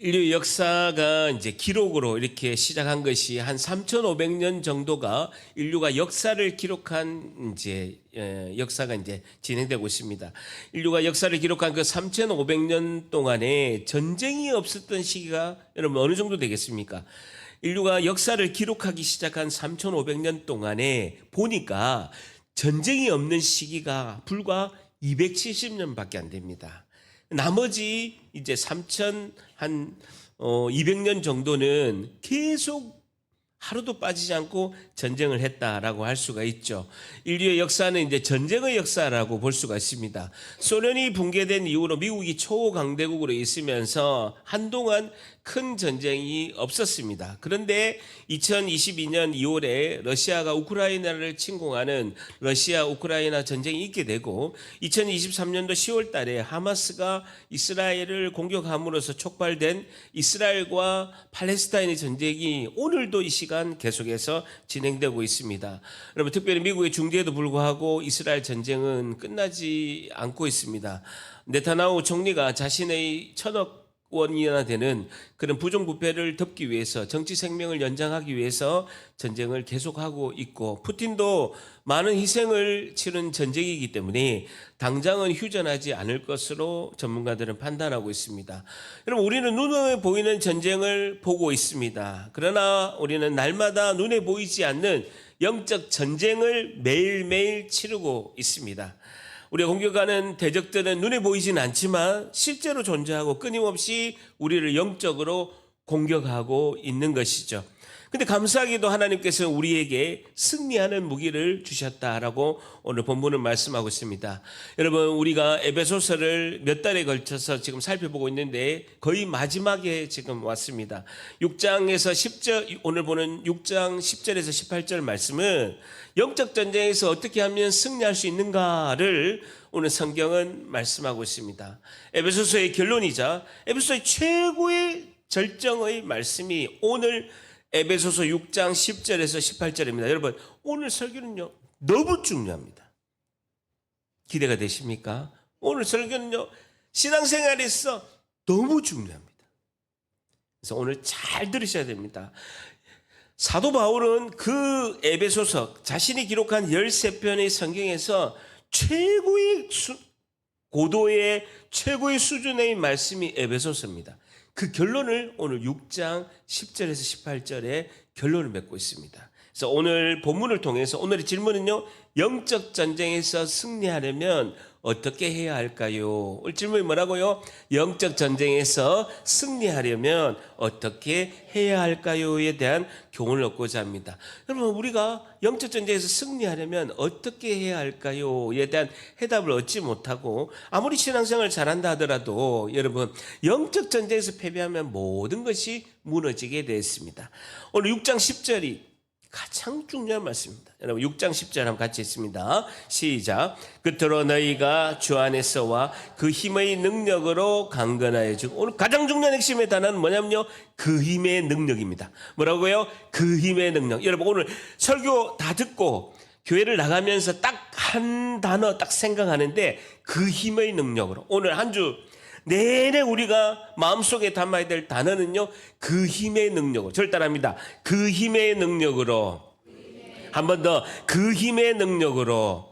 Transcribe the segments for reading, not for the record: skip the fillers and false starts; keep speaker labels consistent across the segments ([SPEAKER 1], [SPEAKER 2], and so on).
[SPEAKER 1] 인류 역사가 이제 기록으로 이렇게 시작한 것이 한 3,500년 정도가 인류가 역사를 기록한 역사가 이제 진행되고 있습니다. 인류가 역사를 기록한 그 3,500년 동안에 전쟁이 없었던 시기가 여러분 어느 정도 되겠습니까? 인류가 역사를 기록하기 시작한 3,500년 동안에 보니까 전쟁이 없는 시기가 불과 270년밖에 안 됩니다. 나머지 이제 200년 정도는 계속 하루도 빠지지 않고 전쟁을 했다라고 할 수가 있죠. 인류의 역사는 이제 전쟁의 역사라고 볼 수가 있습니다. 소련이 붕괴된 이후로 미국이 초강대국으로 있으면서 한동안 큰 전쟁이 없었습니다. 그런데 2022년 2월에 러시아가 우크라이나를 침공하는 러시아 우크라이나 전쟁이 있게 되고 2023년도 10월 달에 하마스가 이스라엘을 공격함으로써 촉발된 이스라엘과 팔레스타인의 전쟁이 오늘도 이 시간 계속해서 진행되고 있습니다. 여러분 특별히 미국의 중재에도 불구하고 이스라엘 전쟁은 끝나지 않고 있습니다. 네타냐후 총리가 자신의 1,000억 원이나 되는 그런 부정부패를 덮기 위해서 정치 생명을 연장하기 위해서 전쟁을 계속하고 있고 푸틴도 많은 희생을 치른 전쟁이기 때문에 당장은 휴전하지 않을 것으로 전문가들은 판단하고 있습니다. 여러분 우리는 눈에 보이는 전쟁을 보고 있습니다. 그러나 우리는 날마다 눈에 보이지 않는 영적 전쟁을 매일매일 치르고 있습니다. 우리가 공격하는 대적들은 눈에 보이진 않지만 실제로 존재하고 끊임없이 우리를 영적으로 공격하고 있는 것이죠. 근데 감사하게도 하나님께서 우리에게 승리하는 무기를 주셨다라고 오늘 본문은 말씀하고 있습니다. 여러분 우리가 에베소서를 몇 달에 걸쳐서 지금 살펴보고 있는데 거의 마지막에 지금 왔습니다. 6장에서 10절 오늘 보는 6장 10절에서 18절 말씀은 영적 전쟁에서 어떻게 하면 승리할 수 있는가를 오늘 성경은 말씀하고 있습니다. 에베소서의 결론이자 에베소서의 최고의 절정의 말씀이 오늘 에베소서 6장 10절에서 18절입니다. 여러분 오늘 설교는요 너무 중요합니다. 기대가 되십니까? 오늘 설교는요 신앙생활에서 너무 중요합니다. 그래서 오늘 잘 들으셔야 됩니다. 사도 바울은 그 에베소서 자신이 기록한 13편의 성경에서 최고의 고도의 최고의 수준의 말씀이 에베소서입니다. 그 결론을 오늘 6장 10절에서 18절에 결론을 맺고 있습니다. 그래서 오늘 본문을 통해서 오늘의 질문은요. 영적 전쟁에서 승리하려면 어떻게 해야 할까요? 오늘 질문이 뭐라고요? 영적 전쟁에서 승리하려면 어떻게 해야 할까요?에 대한 교훈을 얻고자 합니다. 여러분 우리가 영적 전쟁에서 승리하려면 어떻게 해야 할까요?에 대한 해답을 얻지 못하고 아무리 신앙생활을 잘한다 하더라도 여러분 영적 전쟁에서 패배하면 모든 것이 무너지게 되어 있습니다. 오늘 6장 10절이 가장 중요한 말씀입니다. 여러분 6장 10절 한번 같이 읽습니다. 시작. 끝으로 너희가 주 안에서와 그 힘의 능력으로 강건하여 주고 오늘 가장 중요한 핵심의 단어는 뭐냐면요. 그 힘의 능력입니다. 뭐라고요? 그 힘의 능력. 여러분 오늘 설교 다 듣고 교회를 나가면서 딱 한 단어 딱 생각하는데 그 힘의 능력으로 오늘 한 주 내내 우리가 마음속에 담아야 될 단어는요. 그 힘의 능력으로. 저를 따라합니다. 그 힘의 능력으로. 한 번 더. 그 힘의 능력으로.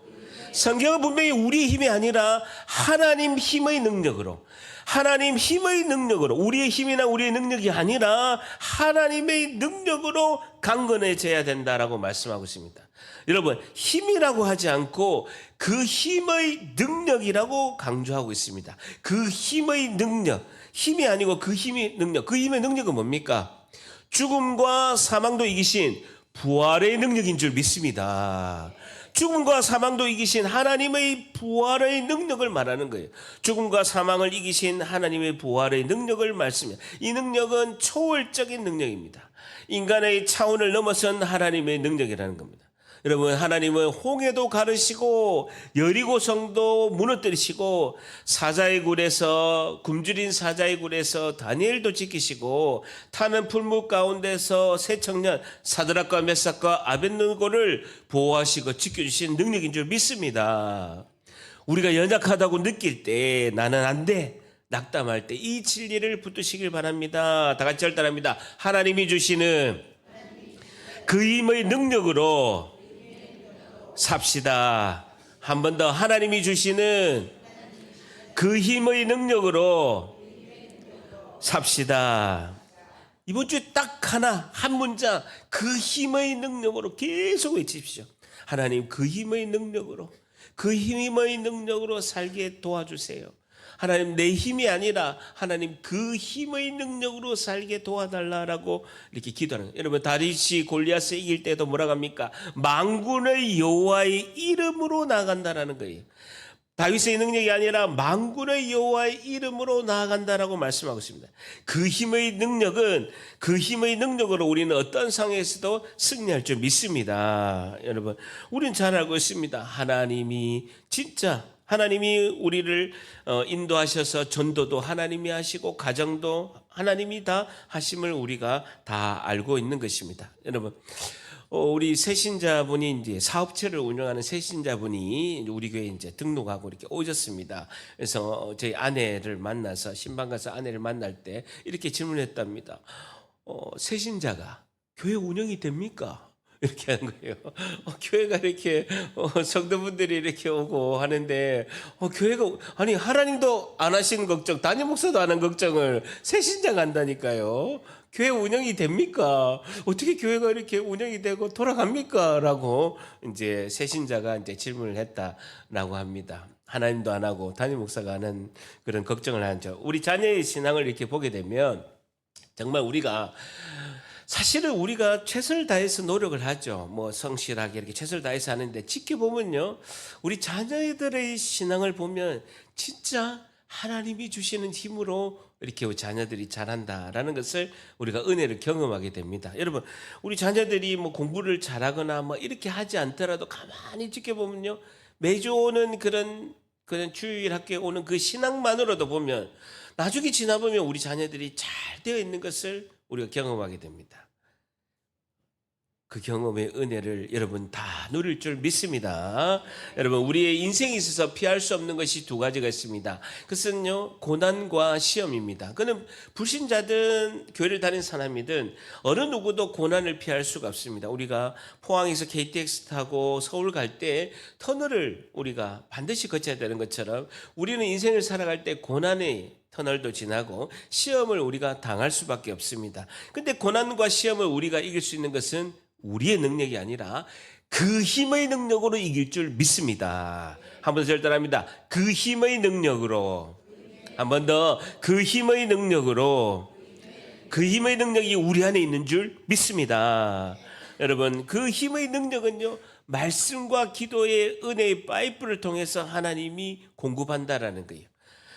[SPEAKER 1] 성경은 분명히 우리의 힘이 아니라 하나님 힘의 능력으로. 하나님 힘의 능력으로. 우리의 힘이나 우리의 능력이 아니라 하나님의 능력으로 강건해져야 된다라고 말씀하고 있습니다. 여러분 힘이라고 하지 않고 그 힘의 능력이라고 강조하고 있습니다. 그 힘의 능력, 힘이 아니고 그 힘의 능력, 그 힘의 능력은 뭡니까? 죽음과 사망도 이기신 부활의 능력인 줄 믿습니다. 죽음과 사망도 이기신 하나님의 부활의 능력을 말하는 거예요. 죽음과 사망을 이기신 하나님의 부활의 능력을 말씀해요. 이 능력은 초월적인 능력입니다. 인간의 차원을 넘어선 하나님의 능력이라는 겁니다. 여러분 하나님은 홍해도 가르시고 여리고성도 무너뜨리시고 사자의 굴에서 굶주린 사자의 굴에서 다니엘도 지키시고 타는 풀무 가운데서 새 청년 사드락과 메삭과 아벳느고를 보호하시고 지켜주신 능력인 줄 믿습니다. 우리가 연약하다고 느낄 때 나는 안 돼, 낙담할 때 이 진리를 붙드시길 바랍니다. 다 같이 절단합니다. 하나님이 주시는 그 힘의 능력으로 삽시다. 한 번 더. 하나님이 주시는 그 힘의 능력으로 삽시다. 이번 주에 딱 하나, 한 문장, 그 힘의 능력으로 계속 외치십시오. 하나님, 그 힘의 능력으로, 그 힘의 능력으로 살게 도와주세요. 하나님, 내 힘이 아니라 하나님 그 힘의 능력으로 살게 도와달라라고 이렇게 기도하는 거예요. 여러분, 다윗이 골리앗을 이길 때도 뭐라고 합니까? 만군의 여호와의 이름으로 나간다라는 거예요. 다윗의 능력이 아니라 만군의 여호와의 이름으로 나아간다라고 말씀하고 있습니다. 그 힘의 능력은, 그 힘의 능력으로 우리는 어떤 상황에서도 승리할 줄 믿습니다. 여러분, 우리는 잘 알고 있습니다. 하나님이 진짜 하나님이 우리를 인도하셔서 전도도 하나님이 하시고 가정도 하나님이 다 하심을 우리가 다 알고 있는 것입니다. 여러분, 우리 새신자분이 이제 사업체를 운영하는 새신자분이 우리 교회에 이제 등록하고 이렇게 오셨습니다. 그래서 저희 아내를 만나서 신방 가서 아내를 만날 때 이렇게 질문했답니다. 새신자가 교회 운영이 됩니까? 이렇게 하는 거예요. 교회가 이렇게 성도분들이 이렇게 오고 하는데 교회가 아니 하나님도 안 하시는 걱정, 담임 목사도 안 한 걱정을 새신자가 한다니까요. 교회 운영이 됩니까? 어떻게 교회가 이렇게 운영이 되고 돌아갑니까? 라고 이제 새신자가 이제 질문을 했다라고 합니다. 하나님도 안 하고 담임 목사가 하는 그런 걱정을 하죠. 우리 자녀의 신앙을 이렇게 보게 되면 정말 우리가 사실은 우리가 최선을 다해서 노력을 하죠. 뭐 성실하게 이렇게 최선을 다해서 하는데 지켜보면요, 우리 자녀들의 신앙을 보면 진짜 하나님이 주시는 힘으로 이렇게 우리 자녀들이 잘한다라는 것을 우리가 은혜를 경험하게 됩니다. 여러분, 우리 자녀들이 뭐 공부를 잘하거나 뭐 이렇게 하지 않더라도 가만히 지켜보면요, 매주 오는 그런 주일 학교에 오는 그 신앙만으로도 보면 나중에 지나보면 우리 자녀들이 잘 되어 있는 것을 우리가 경험하게 됩니다. 그 경험의 은혜를 여러분 다 누릴 줄 믿습니다. 여러분, 우리의 인생에 있어서 피할 수 없는 것이 두 가지가 있습니다. 그것은요, 고난과 시험입니다. 그는 불신자든 교회를 다니는 사람이든 어느 누구도 고난을 피할 수가 없습니다. 우리가 포항에서 KTX 타고 서울 갈 때 터널을 우리가 반드시 거쳐야 되는 것처럼 우리는 인생을 살아갈 때 고난의 터널도 지나고 시험을 우리가 당할 수밖에 없습니다. 근데 고난과 시험을 우리가 이길 수 있는 것은 우리의 능력이 아니라 그 힘의 능력으로 이길 줄 믿습니다. 한 번 더 절단합니다. 그 힘의 능력으로. 한 번 더. 그 힘의 능력으로. 그 힘의 능력이 우리 안에 있는 줄 믿습니다. 여러분, 그 힘의 능력은요, 말씀과 기도의 은혜의 파이프를 통해서 하나님이 공급한다라는 거예요.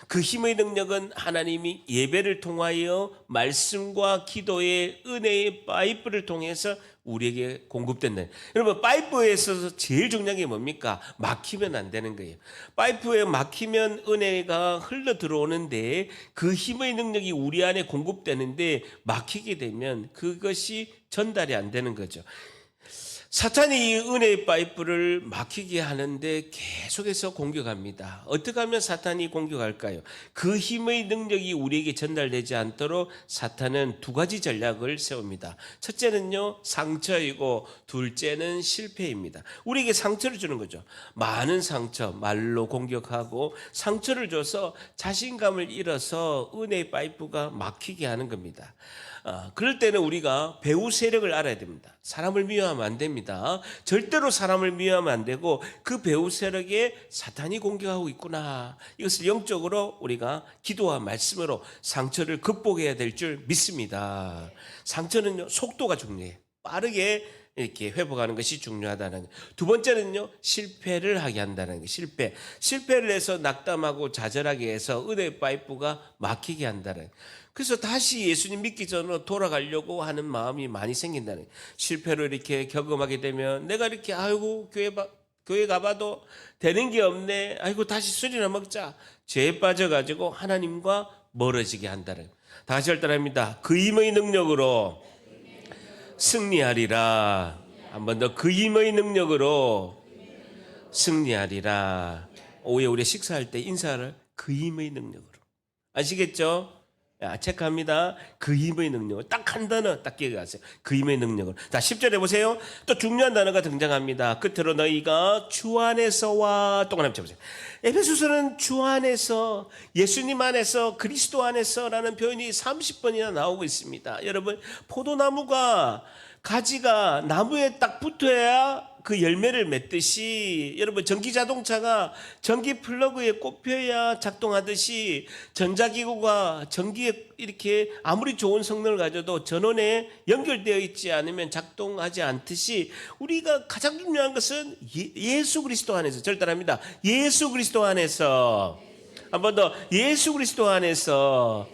[SPEAKER 1] 그 힘의 능력은 하나님이 예배를 통하여 말씀과 기도의 은혜의 파이프를 통해서 우리에게 공급된다. 여러분, 파이프에 있어서 제일 중요한 게 뭡니까? 막히면 안 되는 거예요. 파이프에 막히면 은혜가 흘러 들어오는데 그 힘의 능력이 우리 안에 공급되는데 막히게 되면 그것이 전달이 안 되는 거죠. 사탄이 이 은혜의 파이프를 막히게 하는데 계속해서 공격합니다. 어떻게 하면 사탄이 공격할까요? 그 힘의 능력이 우리에게 전달되지 않도록 사탄은 두 가지 전략을 세웁니다. 첫째는요, 상처이고 둘째는 실패입니다. 우리에게 상처를 주는 거죠. 많은 상처, 말로 공격하고 상처를 줘서 자신감을 잃어서 은혜의 파이프가 막히게 하는 겁니다. 그럴 때는 우리가 배후 세력을 알아야 됩니다. 사람을 미워하면 안 됩니다. 절대로 사람을 미워하면 안 되고 그 배후 세력에 사탄이 공격하고 있구나. 이것을 영적으로 우리가 기도와 말씀으로 상처를 극복해야 될 줄 믿습니다. 상처는요, 속도가 중요해요. 빠르게 이렇게 회복하는 것이 중요하다는 거예요. 두 번째는요, 실패를 하게 한다는 거예요. 실패를 해서 낙담하고 좌절하게 해서 은혜의 파이프가 막히게 한다는 거예요. 그래서 다시 예수님 믿기 전으로 돌아가려고 하는 마음이 많이 생긴다는 거예요. 실패를 이렇게 경험하게 되면 내가 이렇게 아이고 교회 가봐도 되는 게 없네. 아이고 다시 술이나 먹자. 죄에 빠져가지고 하나님과 멀어지게 한다는 거예요. 다시 절단합니다. 그 힘의 능력으로 승리하리라. 한 번 더. 그 힘의 능력으로 승리하리라. 오후에 우리 식사할 때 인사를 그 힘의 능력으로. 아시겠죠? 야, 체크합니다. 그 힘의 능력을 딱 한 단어 딱 기억하세요. 그 힘의 능력을. 자, 10절에 보세요. 또 중요한 단어가 등장합니다. 끝으로 너희가 주 안에서와 동그라미 쳐보세요. 에베소서는 주 안에서, 예수님 안에서, 그리스도 안에서라는 표현이 30번이나 나오고 있습니다. 여러분, 포도나무가 가지가 나무에 딱 붙어야 그 열매를 맺듯이, 여러분 전기자동차가 전기 플러그에 꼽혀야 작동하듯이, 전자기구가 전기에 이렇게 아무리 좋은 성능을 가져도 전원에 연결되어 있지 않으면 작동하지 않듯이, 우리가 가장 중요한 것은 예수 그리스도 안에서, 절단합니다. 예수 그리스도 안에서, 한 번 더, 예수 그리스도 안에서.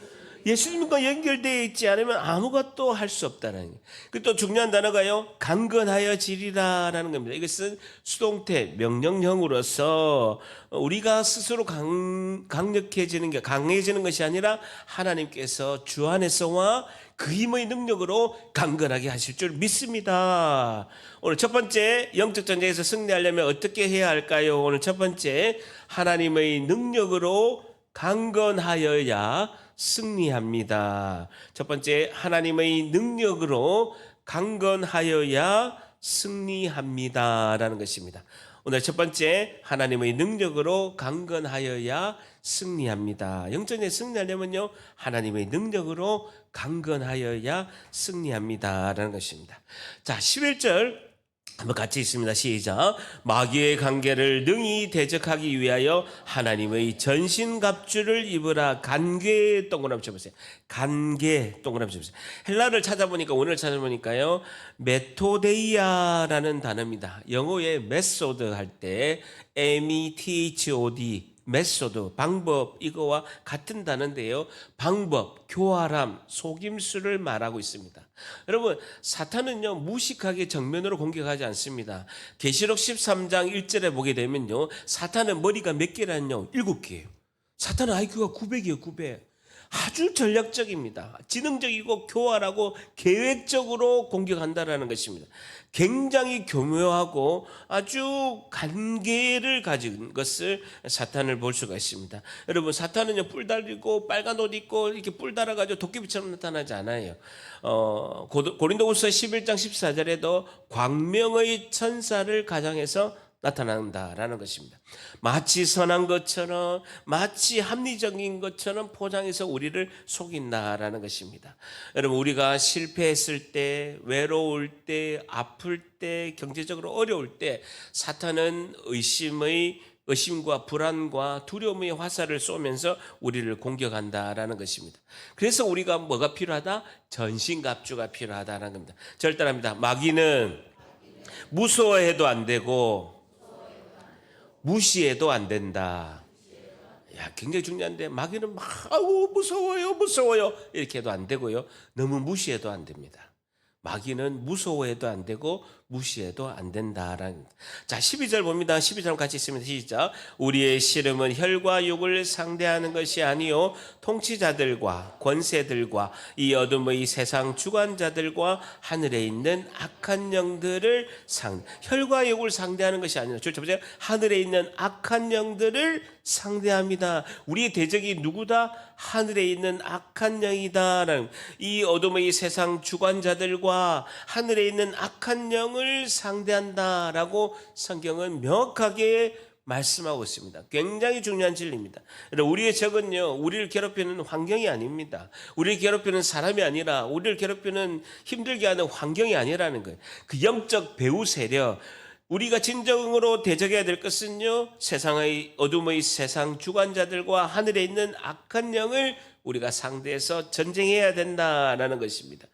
[SPEAKER 1] 예수님과 연결되어 있지 않으면 아무것도 할 수 없다는 거예요. 또 중요한 단어가요, 강건하여지리라라는 겁니다. 이것은 수동태 명령형으로서 우리가 스스로 강력해지는 게, 강해지는 것이 아니라 하나님께서 주 안에서와 그 힘의 능력으로 강건하게 하실 줄 믿습니다. 오늘 첫 번째, 영적 전쟁에서 승리하려면 어떻게 해야 할까요? 오늘 첫 번째, 하나님의 능력으로 강건하여야 승리합니다. 첫 번째, 하나님의 능력으로 강건하여야 승리합니다라는 것입니다. 오늘 첫 번째, 하나님의 능력으로 강건하여야 승리합니다. 영전에 승리하려면요, 하나님의 능력으로 강건하여야 승리합니다라는 것입니다. 자, 11절 한번 같이 있습니다. 시작. 마귀의 관계를 능히 대적하기 위하여 하나님의 전신갑주를 입으라. 간계 동그라미 쳐보세요. 간계 동그라미 쳐보세요. 헬라를 찾아보니까, 오늘 찾아보니까요, 메토데이아라는 단어입니다. 영어의 메소드 할 때 METHOD, 메소드, 방법, 이거와 같은 단어인데요, 방법, 교활함, 속임수를 말하고 있습니다. 여러분, 사탄은요, 무식하게 정면으로 공격하지 않습니다. 계시록 13장 1절에 보게 되면요, 사탄은 머리가 몇 개라뇨? 7개예요. 사탄은 IQ가 900이에요. 900. 아주 전략적입니다. 지능적이고 교활하고 계획적으로 공격한다라는 것입니다. 굉장히 교묘하고 아주 간계를 가진 것을 사탄을 볼 수가 있습니다. 여러분, 사탄은요, 뿔 달리고 빨간 옷 입고 이렇게 뿔 달아가지고 도깨비처럼 나타나지 않아요. 고린도후서 11장 14절에도 광명의 천사를 가장해서 나타난다라는 것입니다. 마치 선한 것처럼, 마치 합리적인 것처럼 포장해서 우리를 속인다라는 것입니다. 여러분, 우리가 실패했을 때, 외로울 때, 아플 때, 경제적으로 어려울 때 사탄은 의심과 불안과 두려움의 화살을 쏘면서 우리를 공격한다라는 것입니다. 그래서 우리가 뭐가 필요하다? 전신갑주가 필요하다는 겁니다. 절단합니다. 마귀는 무서워해도 안 되고 무시해도 안 된다. 야, 굉장히 중요한데, 마귀는 막 무서워요 이렇게 해도 안 되고요, 너무 무시해도 안 됩니다. 마귀는 무서워해도 안 되고 무시해도 안 된다라는. 자, 12절 봅니다. 12절 같이 있습니다. 시작. 우리의 씨름은 혈과 육을 상대하는 것이 아니요 통치자들과 권세들과 이 어둠의 세상 주관자들과 하늘에 있는 악한 영들을 혈과 육을 상대하는 것이 아니라, 저 보세요. 하늘에 있는 악한 영들을 상대합니다. 우리의 대적이 누구다? 하늘에 있는 악한 영이다라는, 이 어둠의 세상 주관자들과 하늘에 있는 악한 영을 상대한다라고 성경은 명확하게 말씀하고 있습니다. 굉장히 중요한 진리입니다. 우리의 적은요, 우리를 괴롭히는 환경이 아닙니다. 우리를 괴롭히는 사람이 아니라, 우리를 괴롭히는 힘들게 하는 환경이 아니라는 거예요. 그 영적 배후 세력, 우리가 진정으로 대적해야 될 것은요, 세상의 어둠의 세상 주관자들과 하늘에 있는 악한 영을 우리가 상대해서 전쟁해야 된다라는 것입니다.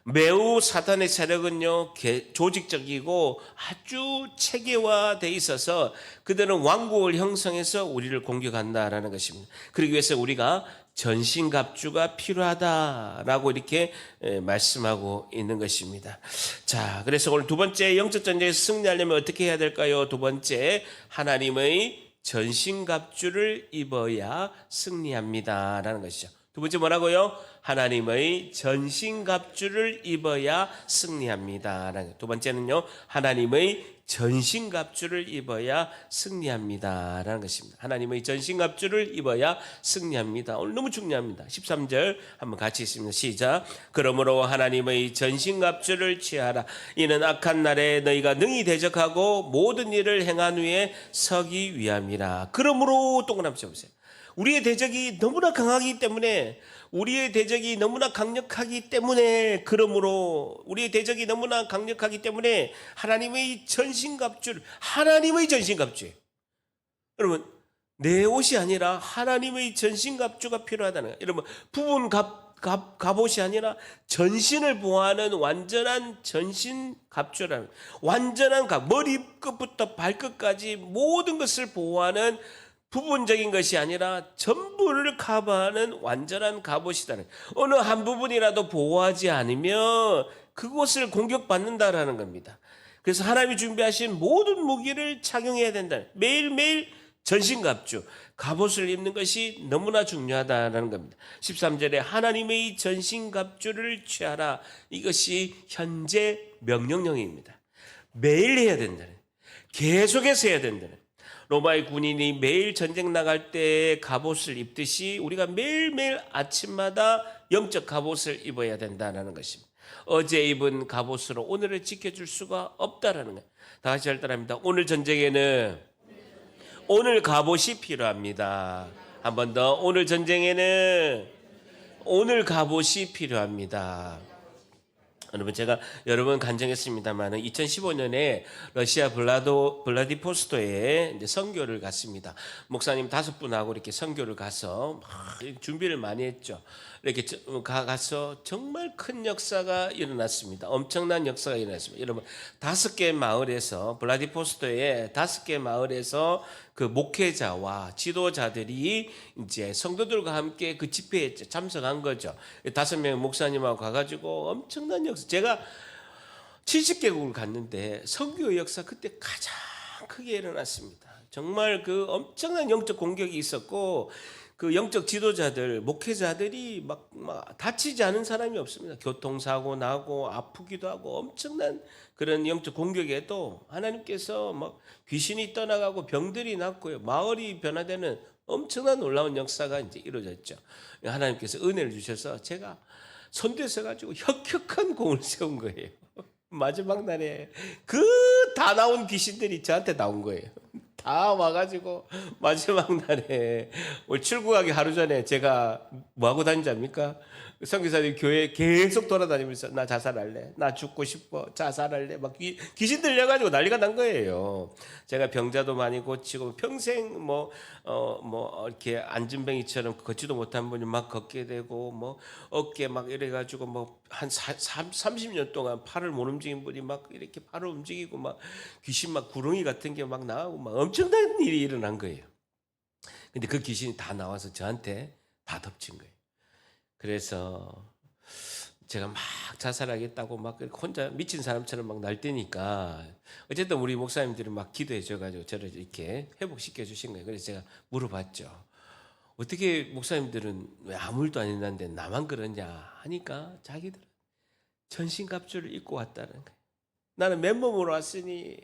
[SPEAKER 1] 매우 사탄의 세력은요, 조직적이고 아주 체계화되어 있어서 그들은 왕국을 형성해서 우리를 공격한다라는 것입니다. 그러기 위해서 우리가 전신갑주가 필요하다라고 이렇게 말씀하고 있는 것입니다. 자, 그래서 오늘 두 번째, 영적 전쟁에서 승리하려면 어떻게 해야 될까요? 두 번째, 하나님의 전신갑주를 입어야 승리합니다라는 것이죠. 두 번째 뭐라고요? 하나님의 전신갑주를 입어야 승리합니다. 두 번째는요, 하나님의 전신갑주를 입어야 승리합니다라는 것입니다. 하나님의 전신갑주를 입어야 승리합니다. 오늘 너무 중요합니다. 13절 한번 같이 읽습니다. 시작. 그러므로 하나님의 전신갑주를 취하라. 이는 악한 날에 너희가 능히 대적하고 모든 일을 행한 후에 서기 위함이라. 그러므로 동그라미 쳐보세요. 우리의 대적이 너무나 강하기 때문에, 우리의 대적이 너무나 강력하기 때문에, 그러므로 우리의 대적이 너무나 강력하기 때문에 하나님의 전신갑주를, 하나님의 전신갑주예요. 여러분, 내 옷이 아니라 하나님의 전신갑주가 필요하다는 거예요. 여러분, 부분 갑옷이 아니라 전신을 보호하는 완전한 전신갑주라는 거예요. 완전한 머리끝부터 발끝까지 모든 것을 보호하는 부분적인 것이 아니라 전부를 커버하는 완전한 갑옷이다는 거예요. 어느 한 부분이라도 보호하지 않으면 그곳을 공격받는다라는 겁니다. 그래서 하나님이 준비하신 모든 무기를 착용해야 된다. 매일매일 전신갑주, 갑옷을 입는 것이 너무나 중요하다는 겁니다. 13절에 하나님의 전신갑주를 취하라. 이것이 현재 명령령입니다. 매일 해야 된다는, 계속해서 해야 된다는. 로마의 군인이 매일 전쟁 나갈 때 갑옷을 입듯이 우리가 매일매일 아침마다 영적 갑옷을 입어야 된다는 것입니다. 어제 입은 갑옷으로 오늘을 지켜줄 수가 없다라는 거예요. 다 같이 잘 따라합니다. 오늘 전쟁에는 오늘 갑옷이 필요합니다. 한 번 더. 오늘 전쟁에는 오늘 갑옷이 필요합니다. 여러분, 제가 여러 번 간증했습니다만 2015년에 러시아 블라디보스토크에 이제 선교를 갔습니다. 목사님 5분하고 이렇게 선교를 가서 막 준비를 많이 했죠. 이렇게 가서 정말 큰 역사가 일어났습니다. 엄청난 역사가 일어났습니다. 여러분, 5개 마을에서, 블라디보스토크에 5개 마을에서 그 목회자와 지도자들이 이제 성도들과 함께 그 집회에 참석한 거죠. 5명의 목사님하고 가가지고 엄청난 역사. 제가 70개국을 갔는데 선교의 역사 그때 가장 크게 일어났습니다. 정말 그 엄청난 영적 공격이 있었고, 그 영적 지도자들, 목회자들이 막 다치지 않은 사람이 없습니다. 교통사고 나고 아프기도 하고 엄청난 그런 영적 공격에도 하나님께서 막 귀신이 떠나가고 병들이 낫고요, 마을이 변화되는 엄청난 놀라운 역사가 이제 이루어졌죠. 하나님께서 은혜를 주셔서 제가 손대서 가지고 혁혁한 공을 세운 거예요. 마지막 날에 그 다 나온 귀신들이 저한테 나온 거예요. 다 와가지고 마지막 날에 오늘 출국하기 하루 전에 제가 뭐 하고 다니는지 압니까? 선교사님 교회 계속 돌아다니면서 나 자살할래, 나 죽고 싶어, 자살할래, 막 귀신 들려가지고 난리가 난 거예요. 제가 병자도 많이 고치고 평생 이렇게 앉은뱅이처럼 걷지도 못한 분이 막 걷게 되고, 뭐 어깨 막 이래가지고 뭐 한 30년 동안 팔을 못 움직인 분이 막 이렇게 팔을 움직이고, 막 귀신 막 구렁이 같은 게 막 나오고 막 엄청난 일이 일어난 거예요. 근데 그 귀신이 다 나와서 저한테 다 덮친 거예요. 그래서 제가 막 자살하겠다고 막 혼자 미친 사람처럼 막 날뛰니까, 어쨌든 우리 목사님들이 막 기도해 줘가지고 저를 이렇게 회복시켜 주신 거예요. 그래서 제가 물어봤죠. 어떻게 목사님들은 왜 아무 일도 안 했는데 나만 그러냐 하니까 자기들은 전신갑주를 입고 왔다는 거예요. 나는 맨몸으로 왔으니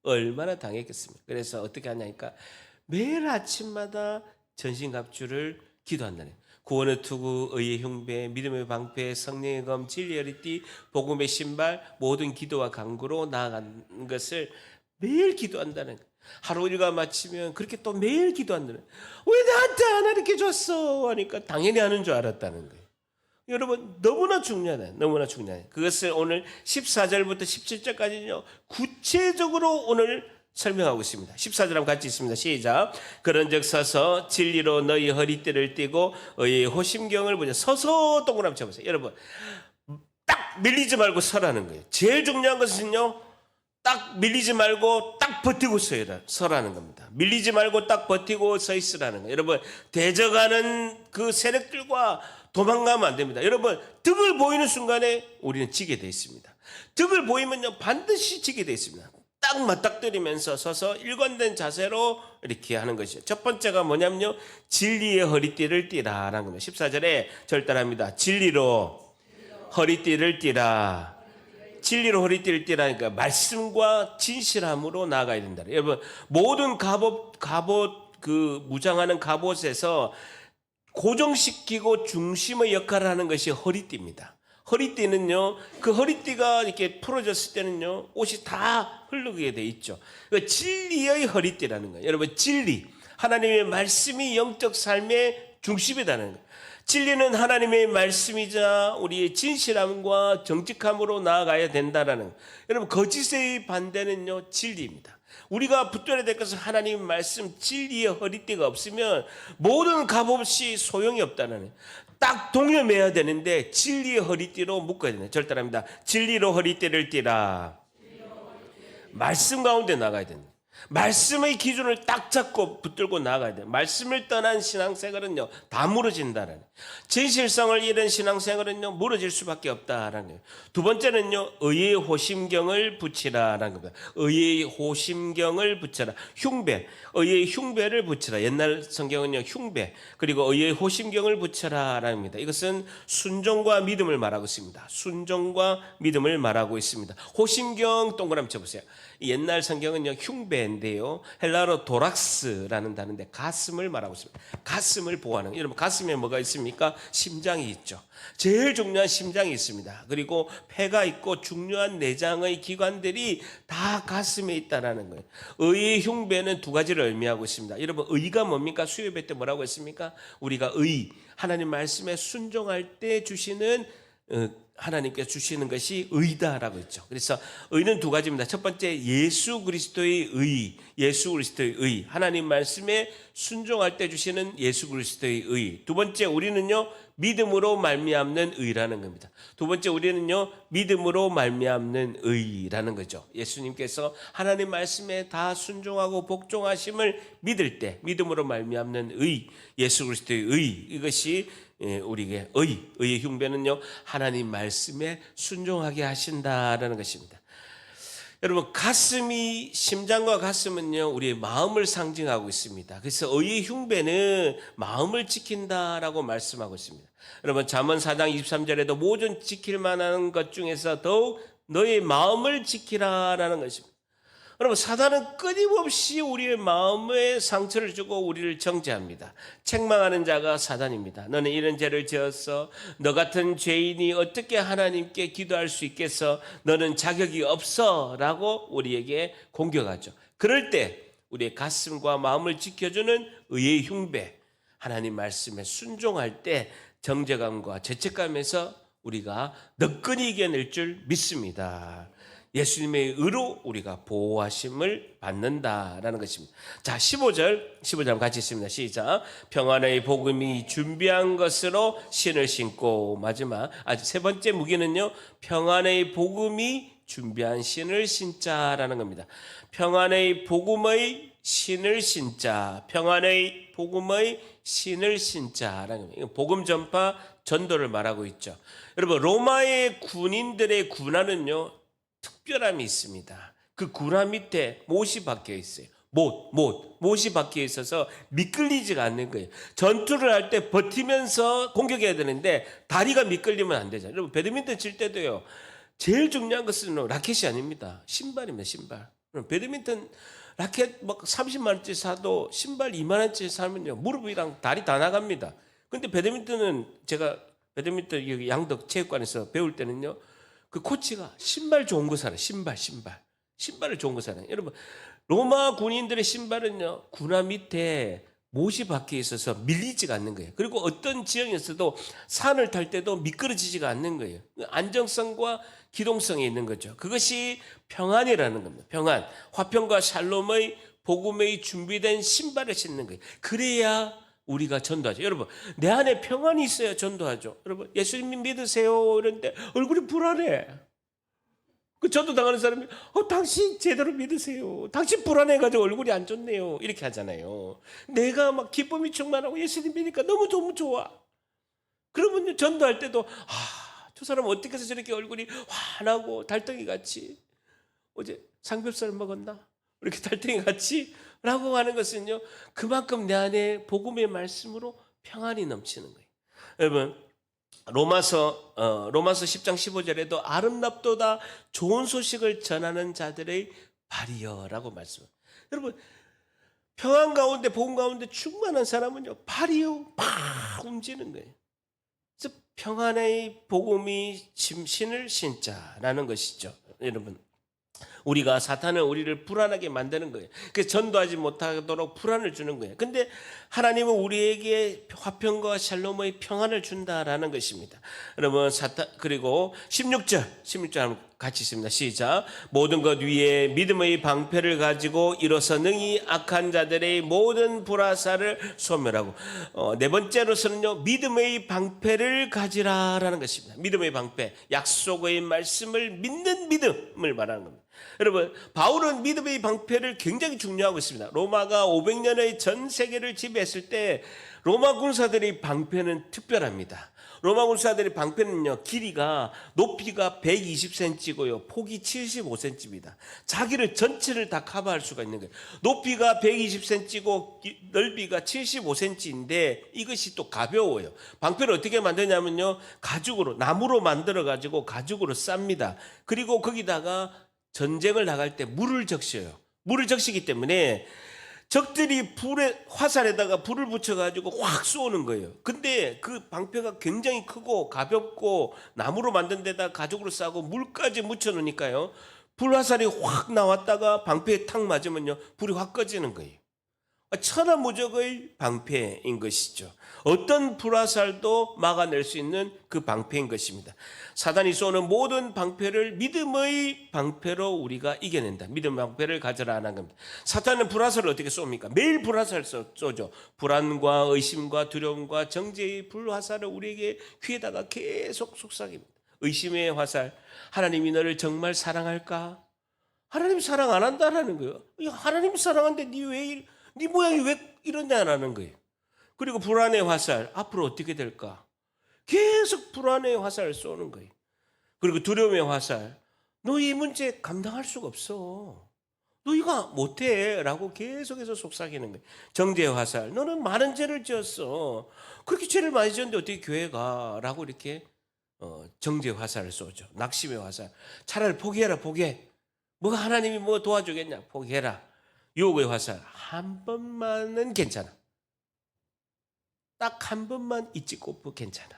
[SPEAKER 1] 얼마나 당했겠습니까? 그래서 어떻게 하냐니까 매일 아침마다 전신갑주를 기도한다는 거예요. 구원의 투구, 의의 흉배, 믿음의 방패, 성령의 검, 진리의 허리띠, 복음의 신발, 모든 기도와 간구로 나아간 것을 매일 기도한다는 거예요. 하루 일과 마치면 그렇게 또 매일 기도한다는 거예요. 왜 나한테 안 가르쳐 줬어? 하니까 당연히 하는 줄 알았다는 거예요. 여러분, 너무나 중요하다. 너무나 중요해. 그것을 오늘 14절부터 17절까지는요, 구체적으로 오늘 설명하고 있습니다. 14절 한번 같이 있습니다. 시작. 그런즉 서서 진리로 너희 허리띠를 띠고 의의 호심경을 보자. 서서 동그라미 쳐보세요. 여러분, 딱 밀리지 말고 서라는 거예요. 제일 중요한 것은요, 딱 밀리지 말고 딱 버티고 서라는 겁니다. 밀리지 말고 딱 버티고 서 있으라는 거예요. 여러분, 대적하는 그 세력들과 도망가면 안 됩니다. 여러분, 득을 보이는 순간에 우리는 지게 돼 있습니다. 득을 보이면요, 반드시 지게 돼 있습니다. 딱 맞닥뜨리면서 서서 일관된 자세로 이렇게 하는 것이죠. 첫 번째가 뭐냐면요, 진리의 허리띠를 띠라라는 겁니다. 14절에 절단합니다. 진리로 허리띠를 띠라. 진리로 허리띠를 띠라니까 말씀과 진실함으로 나아가야 된다. 여러분 모든 갑옷 그 무장하는 갑옷에서 고정시키고 중심의 역할을 하는 것이 허리띠입니다. 허리띠는요, 그 허리띠가 이렇게 풀어졌을 때는요, 옷이 다 흐르게 돼 있죠. 그 진리의 허리띠라는 거예요. 여러분, 진리. 하나님의 말씀이 영적 삶의 중심이라는 거예요. 진리는 하나님의 말씀이자 우리의 진실함과 정직함으로 나아가야 된다라는 거예요. 여러분, 거짓의 반대는요, 진리입니다. 우리가 붙들어야 될 것은 하나님의 말씀, 진리의 허리띠가 없으면 모든 값없이 소용이 없다는 거예요. 딱 동여매야 되는데 진리의 허리띠로 묶어야 되네. 절대랍니다. 진리로 허리띠를 띠라. 말씀 가운데 나가야 된다. 말씀의 기준을 딱 잡고 붙들고 나가야 돼요. 말씀을 떠난 신앙생활은요, 다 무너진다는. 진실성을 잃은 신앙생활은요, 무너질 수밖에 없다라는 거예요. 두 번째는요, 의의 호심경을 붙이라라는 겁니다. 의의 호심경을 붙여라. 흉배, 의의 흉배를 붙여라. 옛날 성경은요, 흉배, 그리고 의의 호심경을 붙여라라는 겁니다. 이것은 순종과 믿음을 말하고 있습니다. 순종과 믿음을 말하고 있습니다. 호심경 동그라미 쳐보세요. 옛날 성경은요, 흉배인데요, 헬라어로 도락스라는 단어인데 가슴을 말하고 있습니다. 가슴을 보호하는, 여러분 가슴에 뭐가 있습니까? 심장이 있죠. 제일 중요한 심장이 있습니다. 그리고 폐가 있고 중요한 내장의 기관들이 다 가슴에 있다라는 거예요. 의의 흉배는 두 가지를 의미하고 있습니다. 여러분 의가 뭡니까? 수요예배 때 뭐라고 했습니까? 우리가 의, 하나님 말씀에 순종할 때 주시는 하나님께 주시는 것이 의다라고 했죠. 그래서 의는 두 가지입니다. 첫 번째 예수 그리스도의 의, 예수 그리스도의 의, 하나님 말씀에 순종할 때 주시는 예수 그리스도의 의. 두 번째 우리는요, 믿음으로 말미암는 의라는 겁니다. 두 번째 우리는요, 믿음으로 말미암는 의라는 거죠. 예수님께서 하나님 말씀에 다 순종하고 복종하심을 믿을 때 믿음으로 말미암는 의, 예수 그리스도의 의, 이것이 우리에게 의의 흉배는요, 하나님 말씀에 순종하게 하신다라는 것입니다. 여러분 가슴이, 심장과 가슴은요, 우리의 마음을 상징하고 있습니다. 그래서 의의 흉배는 마음을 지킨다라고 말씀하고 있습니다. 여러분 잠언 4장 23절에도 모든 지킬 만한 것 중에서 더욱 너의 마음을 지키라라는 것입니다. 여러분 사단은 끊임없이 우리의 마음에 상처를 주고 우리를 정죄합니다. 책망하는 자가 사단입니다. 너는 이런 죄를 지었어. 너 같은 죄인이 어떻게 하나님께 기도할 수 있겠어. 너는 자격이 없어 라고 우리에게 공격하죠. 그럴 때 우리의 가슴과 마음을 지켜주는 의의 흉배, 하나님 말씀에 순종할 때 정죄감과 죄책감에서 우리가 너끈히 이겨낼 줄 믿습니다. 예수님의 의로 우리가 보호하심을 받는다라는 것입니다. 자, 15절 같이 있습니다. 시작. 평안의 복음이 준비한 것으로 신을 신고, 마지막 세 번째 무기는요, 평안의 복음이 준비한 신을 신자라는 겁니다. 평안의 복음의 신을 신자, 평안의 복음의 신을 신자라는 겁니다. 복음 전파, 전도를 말하고 있죠. 여러분 로마의 군인들의 군화는요, 특별함이 있습니다. 그 군화 밑에 못이 박혀 있어요. 못이 박혀 있어서 미끌리지가 않는 거예요. 전투를 할 때 버티면서 공격해야 되는데 다리가 미끌리면 안 되잖아요. 여러분 배드민턴 칠 때도요, 제일 중요한 것은 라켓이 아닙니다. 신발입니다. 신발. 배드민턴 라켓 막 30만 원짜리 사도 신발 2만 원짜리 사면요, 무릎이랑 다리 다 나갑니다. 근데 배드민턴은 제가 배드민턴 여기 양덕 체육관에서 배울 때는요, 그 코치가 신발 좋은 거 사라. 신발을 좋은 거 사라. 여러분 로마 군인들의 신발은요, 군화 밑에 못이 박혀 있어서 밀리지가 않는 거예요. 그리고 어떤 지형에서도 산을 탈 때도 미끄러지지가 않는 거예요. 안정성과 기동성이 있는 거죠. 그것이 평안이라는 겁니다. 평안, 화평과 샬롬의 복음의 준비된 신발을 신는 거예요. 그래야 우리가 전도하죠. 여러분 내 안에 평안이 있어야 전도하죠. 여러분 예수님 믿으세요 이런데 얼굴이 불안해. 그 전도 당하는 사람이 당신 제대로 믿으세요. 당신 불안해가지고 얼굴이 안 좋네요. 이렇게 하잖아요. 내가 막 기쁨이 충만하고 예수님 믿으니까 너무 좋아. 그러면 전도할 때도 저 사람 어떻게 해서 저렇게 얼굴이 환하고 달덩이 같이, 어제 삼겹살 먹었나? 이렇게 달덩이 같이 라고 하는 것은요, 그만큼 내 안에 복음의 말씀으로 평안이 넘치는 거예요. 여러분 로마서 10장 15절에도 아름답도다 좋은 소식을 전하는 자들의 발이여라고 말씀합니다. 여러분, 평안 가운데 복음 가운데 충만한 사람은요 발이요 막 움직이는 거예요. 그래서 평안의 복음이 신을 신자라는 것이죠. 여러분, 우리가 사탄은 우리를 불안하게 만드는 거예요. 그래서 전도하지 못하도록 불안을 주는 거예요. 근데 하나님은 우리에게 화평과 샬롬의 평안을 준다라는 것입니다. 여러분, 그리고 16절 한번 같이 있습니다. 시작. 모든 것 위에 믿음의 방패를 가지고 일어서 능히 악한 자들의 모든 불화살을 소멸하고, 네 번째로서는요 믿음의 방패를 가지라라는 것입니다. 믿음의 방패, 약속의 말씀을 믿는 믿음을 말하는 겁니다. 여러분, 바울은 믿음의 방패를 굉장히 중요하고 있습니다. 로마가 500년의 전 세계를 지배했을 때 로마 군사들의 방패는 특별합니다. 로마 군사들의 방패는요 길이가 높이가 120cm고요 폭이 75cm입니다. 자기를 전체를 다 커버할 수가 있는 거예요. 높이가 120cm고 넓이가 75cm인데 이것이 또 가벼워요. 방패를 어떻게 만드냐면요 가죽으로, 나무로 만들어 가지고 가죽으로 쌉니다. 그리고 거기다가 전쟁을 나갈 때 물을 적셔요. 물을 적시기 때문에 적들이 화살에다가 불을 붙여가지고 확 쏘는 거예요. 근데 그 방패가 굉장히 크고 가볍고 나무로 만든 데다 가죽으로 싸고 물까지 묻혀놓으니까요 불화살이 확 나왔다가 방패에 탁 맞으면요 불이 확 꺼지는 거예요. 천하무적의 방패인 것이죠. 어떤 불화살도 막아낼 수 있는 그 방패인 것입니다. 사단이 쏘는 모든 방패를 믿음의 방패로 우리가 이겨낸다. 믿음의 방패를 가져라 하는 겁니다. 사탄은 불화살을 어떻게 쏩니까? 매일 불화살을 쏘죠. 불안과 의심과 두려움과 정죄의 불화살을 우리에게 귀에다가 계속 속삭입니다. 의심의 화살, 하나님이 너를 정말 사랑할까? 하나님 사랑 안 한다라는 거예요. 하나님 사랑하는데 네 모양이 왜 이러냐라는 거예요. 그리고 불안의 화살, 앞으로 어떻게 될까? 계속 불안의 화살을 쏘는 거예요. 그리고 두려움의 화살, 너 이 문제 감당할 수가 없어. 너 이거 못해 라고 계속해서 속삭이는 거예요. 정죄의 화살, 너는 많은 죄를 지었어. 그렇게 죄를 많이 지었는데 어떻게 교회 가? 라고 이렇게 정죄의 화살을 쏘죠. 낙심의 화살, 차라리 포기해라 포기해. 뭐가 하나님이 뭐 도와주겠냐, 포기해라. 유혹의 화살, 한 번만은 괜찮아. 딱 한 번만 이치코프 괜찮아.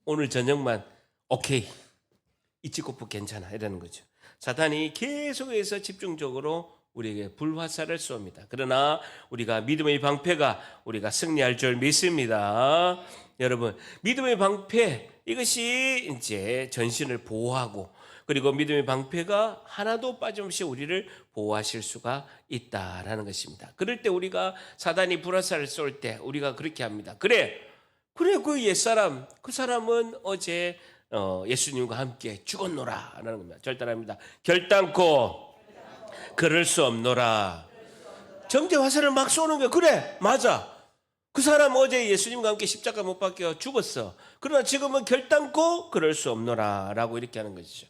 [SPEAKER 1] 오늘 저녁만 오케이. 이치코프 괜찮아. 이러는 거죠. 사탄이 계속해서 집중적으로 우리에게 불화살을 쏩니다. 그러나 우리가 믿음의 방패가 우리가 승리할 줄 믿습니다. 여러분, 믿음의 방패, 이것이 이제 전신을 보호하고, 그리고 믿음의 방패가 하나도 빠짐없이 우리를 보호하실 수가 있다라는 것입니다. 그럴 때 우리가 사단이 불화살을 쏠 때 우리가 그렇게 합니다. 그래 그 옛사람, 그 사람은 어제 예수님과 함께 죽었노라 라는 겁니다. 절단합니다. 결단코 그럴 수 없노라. 정죄 화살을 막 쏘는 거예요. 그래 맞아, 그 사람 어제 예수님과 함께 십자가 못 박혀 죽었어. 그러나 지금은 결단코 그럴 수 없노라 라고 이렇게 하는 것이죠.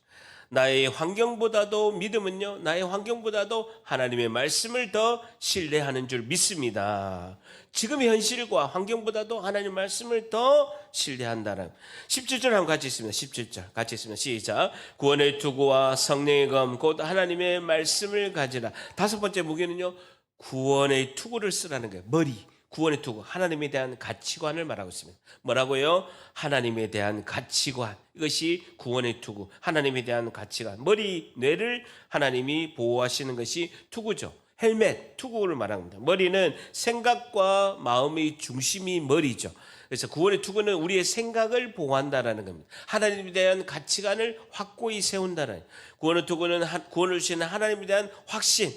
[SPEAKER 1] 나의 환경보다도, 믿음은요 나의 환경보다도 하나님의 말씀을 더 신뢰하는 줄 믿습니다. 지금의 현실과 환경보다도 하나님의 말씀을 더 신뢰한다는. 17절 한번 같이 있습니다. 17절 같이 있습니다. 시작. 구원의 투구와 성령의 검 곧 하나님의 말씀을 가지라. 다섯 번째 무게는요 구원의 투구를 쓰라는 거예요. 머리, 구원의 투구, 하나님에 대한 가치관을 말하고 있습니다. 뭐라고요? 하나님에 대한 가치관. 이것이 구원의 투구, 하나님에 대한 가치관. 머리, 뇌를 하나님이 보호하시는 것이 투구죠. 헬멧, 투구를 말합니다. 머리는 생각과 마음의 중심이 머리죠. 그래서 구원의 투구는 우리의 생각을 보호한다라는 겁니다. 하나님에 대한 가치관을 확고히 세운다는. 구원의 투구는 구원을 주시는 하나님에 대한 확신.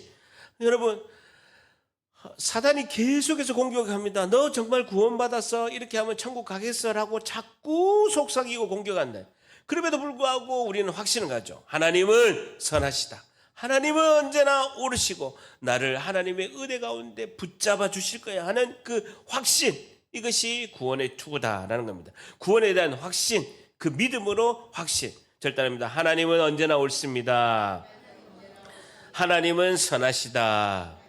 [SPEAKER 1] 여러분, 사단이 계속해서 공격합니다. 너 정말 구원받았어? 이렇게 하면 천국 가겠어? 라고 자꾸 속삭이고 공격한다. 그럼에도 불구하고 우리는 확신을 가죠. 하나님은 선하시다. 하나님은 언제나 옳으시고 나를 하나님의 은혜 가운데 붙잡아 주실 거야 하는 그 확신, 이것이 구원의 투구다라는 겁니다. 구원에 대한 확신, 그 믿음으로 확신. 절단합니다. 하나님은 언제나 옳습니다. 하나님은 선하시다.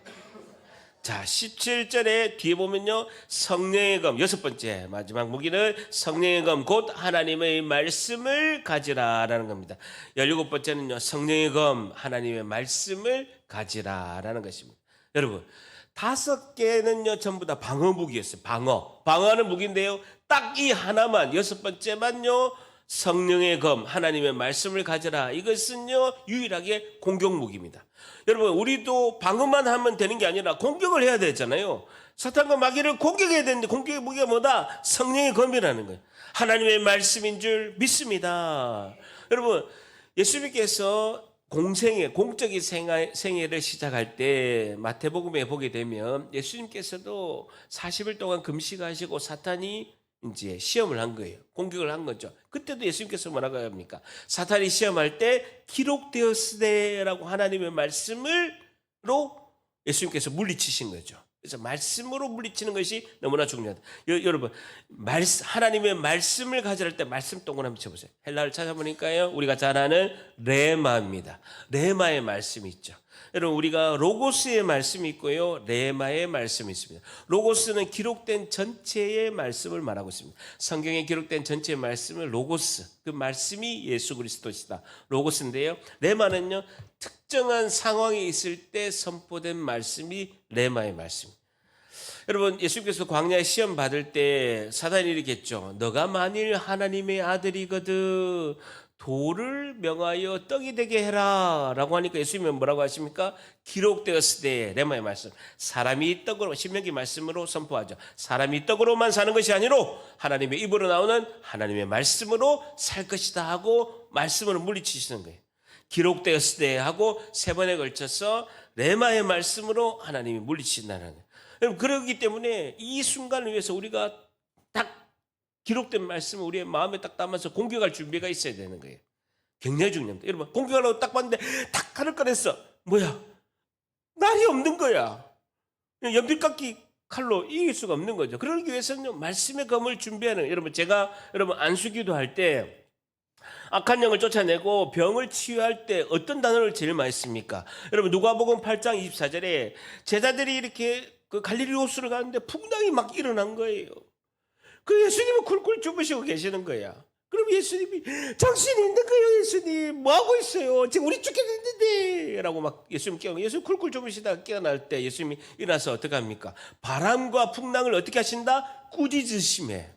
[SPEAKER 1] 자, 17절에 뒤에 보면요. 성령의 검, 여섯 번째 마지막 무기는 성령의 검, 곧 하나님의 말씀을 가지라라는 겁니다. 17번째는요. 성령의 검, 하나님의 말씀을 가지라라는 것입니다. 여러분, 5개는요 전부 다 방어 무기였어요. 방어하는 무기인데요. 딱 이 하나만, 여섯 번째만요. 성령의 검, 하나님의 말씀을 가져라. 이것은요 유일하게 공격 무기입니다. 여러분, 우리도 방어만 하면 되는 게 아니라 공격을 해야 되잖아요. 사탄과 마귀를 공격해야 되는데 공격의 무기가 뭐다? 성령의 검이라는 거예요. 하나님의 말씀인 줄 믿습니다. 여러분, 예수님께서 공적인 생애를 시작할 때 마태복음에 보게 되면 예수님께서도 40일 동안 금식하시고 사탄이 이제 시험을 한 거예요. 공격을 한 거죠. 그때도 예수님께서 뭐라고 합니까? 사탄이 시험할 때 기록되었으되라고 하나님의 말씀으로 예수님께서 물리치신 거죠. 그래서 말씀으로 물리치는 것이 너무나 중요하다. 여러분, 하나님의 말씀을 가져갈 때 말씀 동그라미 쳐보세요. 헬라를 찾아보니까요, 우리가 잘 아는 레마입니다. 레마의 말씀이 있죠. 여러분, 우리가 로고스의 말씀이 있고요, 레마의 말씀이 있습니다. 로고스는 기록된 전체의 말씀을 말하고 있습니다. 성경에 기록된 전체의 말씀을 로고스, 그 말씀이 예수 그리스도시다. 로고스인데요. 레마는요, 특정한 상황에 있을 때 선포된 말씀이 레마의 말씀입니다. 여러분, 예수님께서 광야에 시험 받을 때 사단이 이렇게 했죠. 너가 만일 하나님의 아들이거든 돌을 명하여 떡이 되게 해라 라고 하니까 예수님은 뭐라고 하십니까? 기록되었으되, 레마의 말씀, 사람이 떡으로, 신명기 말씀으로 선포하죠. 사람이 떡으로만 사는 것이 아니로 하나님의 입으로 나오는 하나님의 말씀으로 살 것이다 하고 말씀으로 물리치시는 거예요. 기록되었으되 하고 3번에 걸쳐서 레마의 말씀으로 하나님이 물리치신다는 거예요. 여러분, 그러기 때문에 이 순간을 위해서 우리가 딱 기록된 말씀을 우리의 마음에 딱 담아서 공격할 준비가 있어야 되는 거예요. 굉장히 중요합니다. 여러분, 공격하려고 딱 봤는데 딱 칼을 꺼냈어. 뭐야? 날이 없는 거야. 연필깎이 칼로 이길 수가 없는 거죠. 그러기 위해서는 말씀의 검을 준비하는, 제가 안수기도 할 때 악한 영을 쫓아내고 병을 치유할 때 어떤 단어를 제일 많이 씁니까? 여러분, 누가복음 8장 24절에 제자들이 이렇게 그 갈릴리 호수를 가는데 풍랑이 막 일어난 거예요. 그 예수님은 쿨쿨 주무시고 계시는 거야. 그럼 예수님이 정신이 있는 거예요. 예수님 뭐하고 있어요? 지금 우리 죽겠는데 라고 막 예수님 깨우고, 예수님 쿨쿨 주무시다가 깨어날 때 예수님이 일어나서 어떻게 합니까? 바람과 풍랑을 어떻게 하신다? 꾸짖으심에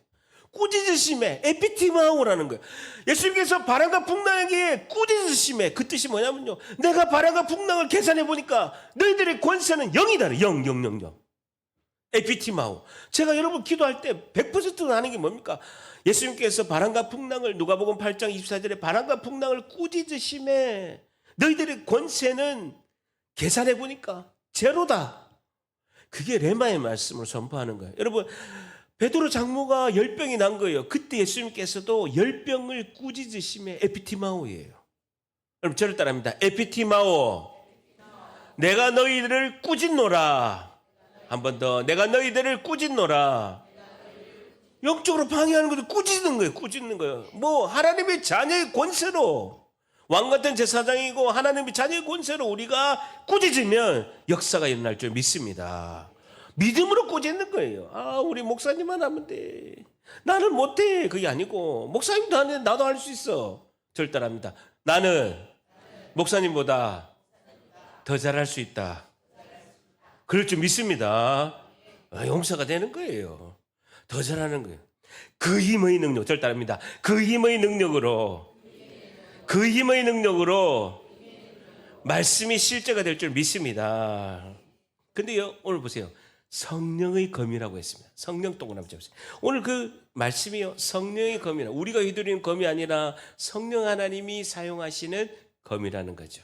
[SPEAKER 1] 에피티마오라는 거예요. 예수님께서 바람과 풍랑에게 꾸짖으심에, 그 뜻이 뭐냐면요, 내가 바람과 풍랑을 계산해 보니까 너희들의 권세는 0이다. 0. 에피티마오. 제가 여러분 기도할 때 100% 하는 게 뭡니까? 예수님께서 바람과 풍랑을, 누가복음 8장 24절에 바람과 풍랑을 꾸짖으심에 너희들의 권세는 계산해 보니까 제로다. 그게 레마의 말씀을 선포하는 거예요. 여러분, 베드로 장모가 열병이 난 거예요. 그때 예수님께서도 열병을 꾸짖으심에 에피티마오예요. 여러분, 저를 따라합니다. 에피티마오. 내가 너희들을 꾸짖노라. 한 번 더. 내가 너희들을 꾸짖노라. 영적으로 방해하는 것도 꾸짖는 거예요. 뭐 하나님의 자녀의 권세로, 왕 같은 제사장이고 하나님의 자녀의 권세로 우리가 꾸짖으면 역사가 일어날 줄 믿습니다. 믿음으로 꾸짖는 거예요. 아, 우리 목사님만 하면 돼. 나는 못해. 그게 아니고, 목사님도 하는데 나도 할 수 있어. 절대랍니다. 나는 목사님보다 더 잘할 수 있다. 그럴 줄 믿습니다. 용서가 되는 거예요. 더 잘하는 거예요. 그 힘의 능력, 절대랍니다. 그 힘의 능력으로 말씀이 실제가 될 줄 믿습니다. 근데요, 오늘 보세요. 성령의 검이라고 했습니다. 성령 동그라미 쳐보세요. 오늘 그 말씀이요, 성령의 검이라, 우리가 휘두르는 검이 아니라 성령 하나님이 사용하시는 검이라는 거죠.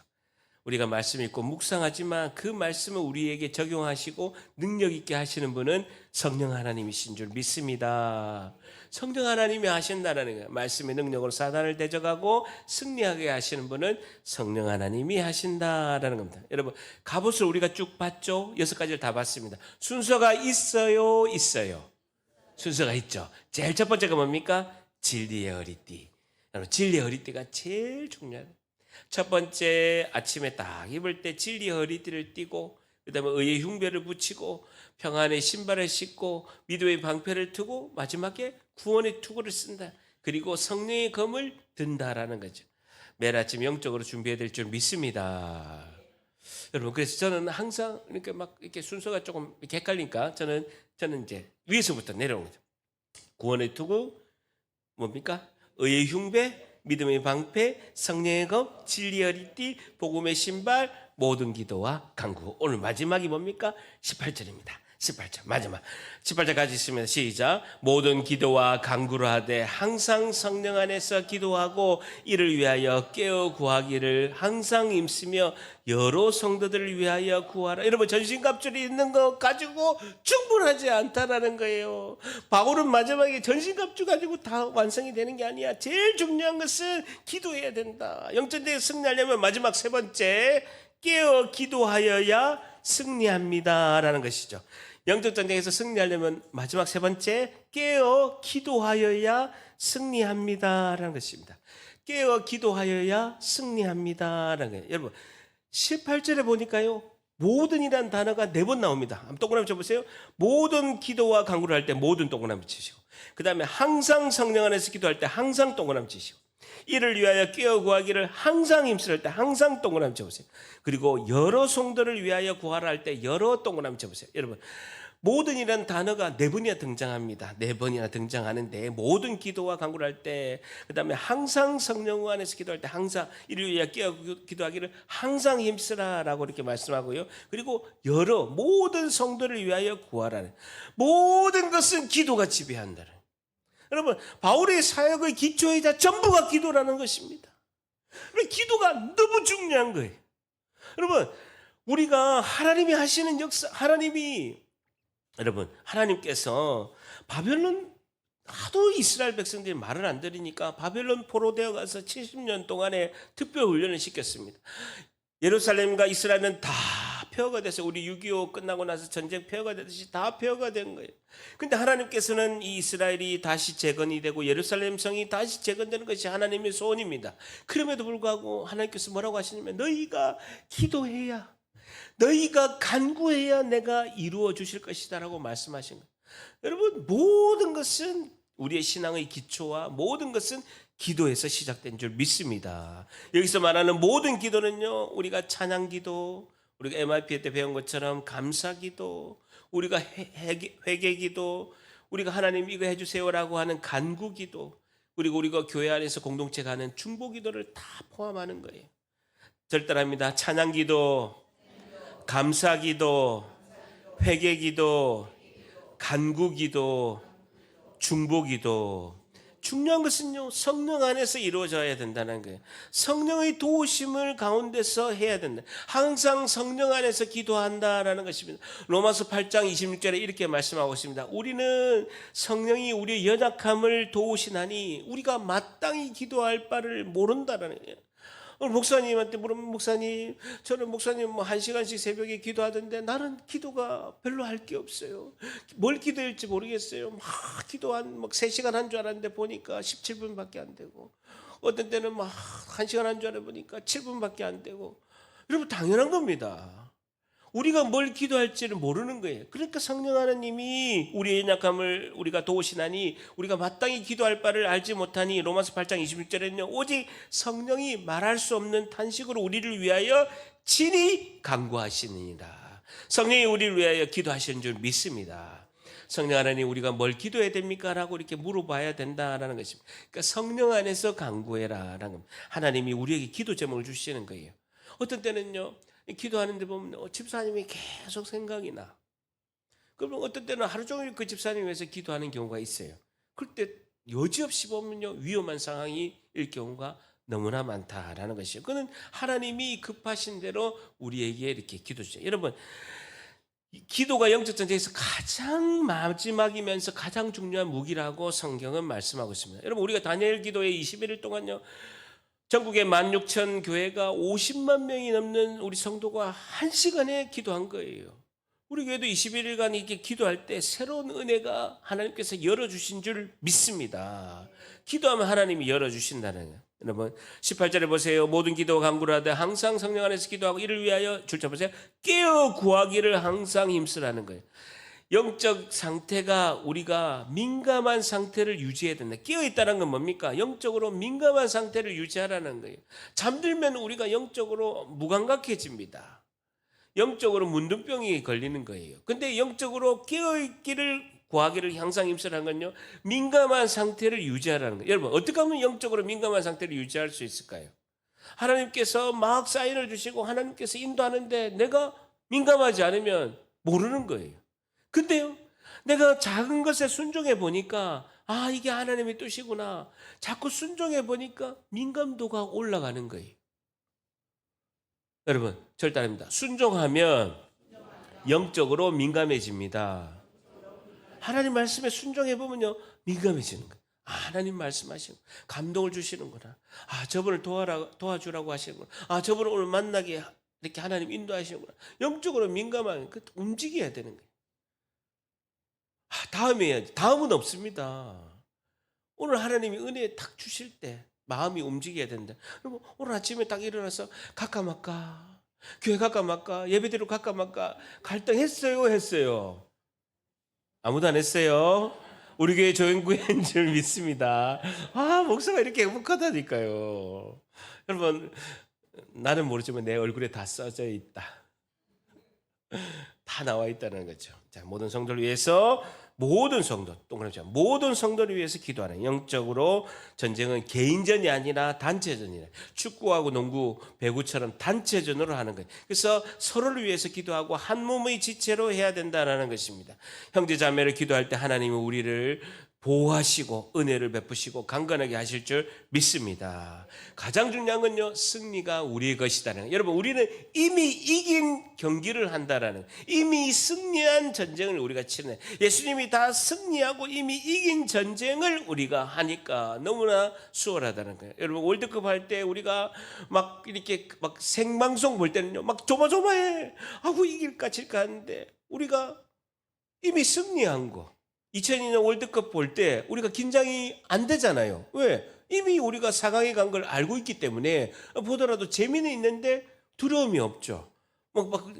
[SPEAKER 1] 우리가 말씀 읽고 묵상하지만 그 말씀을 우리에게 적용하시고 능력 있게 하시는 분은 성령 하나님이신 줄 믿습니다. 성령 하나님이 하신다는 거예요. 말씀의 능력으로 사단을 대적하고 승리하게 하시는 분은 성령 하나님이 하신다라는 겁니다. 여러분, 갑옷을 우리가 쭉 봤죠? 6가지를 다 봤습니다. 순서가 있어요? 순서가 있죠. 제일 첫 번째가 뭡니까? 진리의 허리띠. 여러분, 진리의 허리띠가 제일 중요해요. 첫 번째, 아침에 딱 입을 때 진리의 허리띠를 띠고 그다음에 의의 흉배를 붙이고 평안의 신발을 신고 믿음의 방패를 트고 마지막에 구원의 투구를 쓴다. 그리고 성령의 검을 든다라는 거죠. 매일 아침 영적으로 준비해야 될 줄 믿습니다. 여러분, 그래서 저는 항상 이렇게 막 이렇게 순서가 조금 이렇게 헷갈리니까 저는 이제 위에서부터 내려오는 거죠. 구원의 투구 뭡니까? 의의 흉배, 믿음의 방패, 성령의 검, 진리의 허리띠, 복음의 신발, 모든 기도와 간구. 오늘 마지막이 뭡니까? 18절입니다. 18절 마지막 18절 같이 있습니다. 시작. 모든 기도와 간구를 하되 항상 성령 안에서 기도하고 이를 위하여 깨어 구하기를 항상 힘쓰며 여러 성도들을 위하여 구하라. 여러분, 전신갑주를 있는 거 가지고 충분하지 않다라는 거예요. 바울은 마지막에 전신갑주 가지고 다 완성이 되는 게 아니야. 제일 중요한 것은 기도해야 된다. 영전대에 승리하려면 마지막 세 번째, 깨어 기도하여야 승리합니다라는 것이죠. 영적 전쟁에서 승리하려면 마지막 세 번째, 깨어 기도하여야 승리합니다라는 것입니다. 깨어 기도하여야 승리합니다라는 거예요. 여러분, 18절에 보니까요, 모든이란 단어가 4번 나옵니다. 한번 동그라미 쳐보세요. 모든 기도와 간구를 할 때 모든 동그라미 치시고, 그 다음에 항상 성령 안에서 기도할 때 항상 동그라미 치시고, 이를 위하여 깨어 구하기를 항상 힘쓰를 때 항상 동그라미 쳐보세요. 그리고 여러 성도를 위하여 구하라 할 때 여러 동그라미 쳐보세요. 여러분, 모든이라는 단어가 4번이나 등장합니다. 4번이나 등장하는데 모든 기도와 간구를 할 때, 그 다음에 항상 성령 안에서 기도할 때 항상 이를 위하여 깨어 기도하기를 항상 힘쓰라라고 이렇게 말씀하고요. 그리고 여러 모든 성도를 위하여 구하라는, 모든 것은 기도가 지배한다는. 여러분, 바울의 사역의 기초이자 전부가 기도라는 것입니다. 기도가 너무 중요한 거예요. 여러분, 우리가 하나님이 하시는 역사, 하나님께서 바벨론, 하도 이스라엘 백성들이 말을 안 들으니까 바벨론 포로되어 가서 70년 동안에 특별 훈련을 시켰습니다. 예루살렘과 이스라엘은 다 폐허가 돼서, 우리 6.25 끝나고 나서 전쟁 폐허가 되듯이 다 폐허가 된 거예요. 근데 하나님께서는 이 이스라엘이 다시 재건이 되고 예루살렘 성이 다시 재건되는 것이 하나님의 소원입니다. 그럼에도 불구하고 하나님께서 뭐라고 하시냐면, 너희가 기도해야, 너희가 간구해야 내가 이루어 주실 것이다 라고 말씀하신 거예요. 여러분, 모든 것은, 우리의 신앙의 기초와 모든 것은 기도에서 시작된 줄 믿습니다. 여기서 말하는 모든 기도는요, 우리가 찬양 기도, 우리가 MIP 때 배운 것처럼 감사 기도, 우리가 회개 기도, 우리가 하나님 이거 해주세요라고 하는 간구 기도, 그리고 우리가 교회 안에서 공동체가 하는 중보 기도를 다 포함하는 거예요. 절단합니다. 찬양 기도, 감사 기도, 회개 기도, 간구 기도, 중보 기도. 중요한 것은요, 성령 안에서 이루어져야 된다는 거예요. 성령의 도우심을 가운데서 해야 된다. 항상 성령 안에서 기도한다라는 것입니다. 로마서 8장 26절에 이렇게 말씀하고 있습니다. 우리는 성령이 우리의 연약함을 도우시나니 우리가 마땅히 기도할 바를 모른다라는 거예요. 오늘 목사님한테 물으면, 목사님, 저는 목사님 1시간씩 새벽에 기도하던데 나는 기도가 별로 할 게 없어요. 뭘 기도할지 모르겠어요. 막 기도 한 3시간 한 줄 알았는데 보니까 17분밖에 안 되고, 어떤 때는 1시간 한 줄 알아 보니까 7분밖에 안 되고. 여러분, 당연한 겁니다. 우리가 뭘 기도할지를 모르는 거예요. 그러니까 성령 하나님이 우리의 연약함을 우리가 도우시나니 우리가 마땅히 기도할 바를 알지 못하니, 로마서 8장 26절에는요, 오직 성령이 말할 수 없는 탄식으로 우리를 위하여 친히 간구하시느니라. 성령이 우리를 위하여 기도하시는 줄 믿습니다. 성령 하나님, 우리가 뭘 기도해야 됩니까? 라고 이렇게 물어봐야 된다라는 것입니다. 그러니까 성령 안에서 간구해라 라는 겁니다. 하나님이 우리에게 기도 제목을 주시는 거예요. 어떤 때는요, 기도하는데 보면 집사님이 계속 생각이 나. 그러면 어떤 때는 하루 종일 그 집사님 위해서 기도하는 경우가 있어요. 그때 여지없이 보면요, 위험한 상황이 일 경우가 너무나 많다라는 것이에요. 그는 하나님이 급하신 대로 우리에게 이렇게 기도 주죠. 여러분, 기도가 영적 전쟁에서 가장 마지막이면서 가장 중요한 무기라고 성경은 말씀하고 있습니다. 여러분, 우리가 다니엘 기도회 21일 동안요, 전국의 16,000 교회가 50만 명이 넘는 우리 성도가 1시간에 기도한 거예요. 우리 교회도 21일간 이렇게 기도할 때 새로운 은혜가 하나님께서 열어주신 줄 믿습니다. 기도하면 하나님이 열어주신다는 거예요. 여러분 18절에 보세요. 모든 기도 간구를 하되 항상 성령 안에서 기도하고 이를 위하여 줄자 보세요. 깨어 구하기를 항상 힘쓰라는 거예요. 영적 상태가 우리가 민감한 상태를 유지해야 된다. 깨어 있다는 건 뭡니까? 영적으로 민감한 상태를 유지하라는 거예요. 잠들면 우리가 영적으로 무감각해집니다. 영적으로 문둥병이 걸리는 거예요. 근데 영적으로 깨어 있기를 구하기를 항상 힘쓰라는 건요, 민감한 상태를 유지하라는 거예요. 여러분, 어떻게 하면 영적으로 민감한 상태를 유지할 수 있을까요? 하나님께서 막 사인을 주시고 하나님께서 인도하는데 내가 민감하지 않으면 모르는 거예요. 근데요, 내가 작은 것에 순종해 보니까 아, 이게 하나님의 뜻이구나. 자꾸 순종해 보니까 민감도가 올라가는 거예요. 여러분, 절대 아닙니다. 순종하면 영적으로 민감해집니다. 하나님 말씀에 순종해 보면요, 민감해지는 거예요. 아, 하나님 말씀하시는 감동을 주시는구나. 아, 저분을 도와주라고 하시는구나. 아, 저분을 오늘 만나게 이렇게 하나님 인도하시는구나. 영적으로 민감하게 움직여야 되는 거예요. 아, 다음에 해야지. 다음은 없습니다. 오늘 하나님이 은혜 딱 주실 때 마음이 움직여야 된다. 그리고 오늘 아침에 딱 일어나서 갈까 말까, 교회 갈까 말까, 예배대로 갈까 말까 갈등했어요, 했어요? 아무도 안 했어요. 우리 교회 조영구인 줄 믿습니다. 아, 목사가 이렇게 행복하다니까요. 여러분, 나는 모르지만 내 얼굴에 다 써져 있다. 다 나와 있다는 거죠. 자, 모든 성도를 위해서, 모든 성도, 동그랗죠. 모든 성도를 위해서 기도하는, 영적으로 전쟁은 개인전이 아니라 단체전이라. 축구하고 농구, 배구처럼 단체전으로 하는 거예요. 그래서 서로를 위해서 기도하고 한 몸의 지체로 해야 된다는 것입니다. 형제 자매를 기도할 때 하나님은 우리를 보호하시고 은혜를 베푸시고 강건하게 하실 줄 믿습니다. 가장 중요한 건요, 승리가 우리의 것이다는 거예요. 여러분, 우리는 이미 이긴 경기를 한다라는, 이미 승리한 전쟁을 우리가 치는, 예수님이 다 승리하고 이미 이긴 전쟁을 우리가 하니까 너무나 수월하다는 거예요. 여러분, 월드컵 할 때 우리가 막 이렇게 막 생방송 볼 때는요, 막 조마조마해. 아구 이길까 질까 하는데 우리가 이미 승리한 거. 2002년 월드컵 볼 때 우리가 긴장이 안 되잖아요. 왜? 이미 우리가 4강에 간 걸 알고 있기 때문에 보더라도 재미는 있는데 두려움이 없죠. 막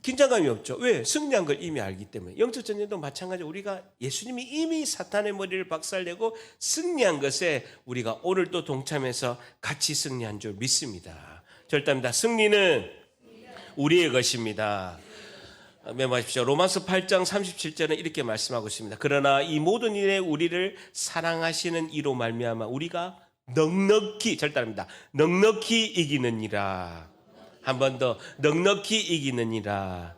[SPEAKER 1] 긴장감이 없죠. 왜? 승리한 걸 이미 알기 때문에. 영적 전쟁도 마찬가지로 우리가 예수님이 이미 사탄의 머리를 박살내고 승리한 것에 우리가 오늘 또 동참해서 같이 승리한 줄 믿습니다. 절대입니다. 승리는 우리의 것입니다. 메모하십시오. 로마서 8장 37절은 이렇게 말씀하고 있습니다. 그러나 이 모든 일에 우리를 사랑하시는 이로 말미암아 우리가 넉넉히, 절대합니다, 넉넉히 이기느니라. 한 번 더, 넉넉히 이기느니라.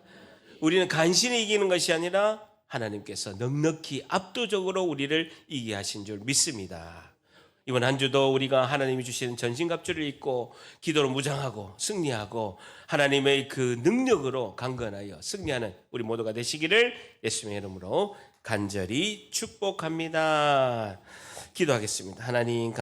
[SPEAKER 1] 우리는 간신히 이기는 것이 아니라 하나님께서 넉넉히 압도적으로 우리를 이기게 하신 줄 믿습니다. 이번 한 주도 우리가 하나님이 주시는 전신갑주를 입고 기도로 무장하고 승리하고 하나님의 그 능력으로 강건하여 승리하는 우리 모두가 되시기를 예수님의 이름으로 간절히 축복합니다. 기도하겠습니다. 하나님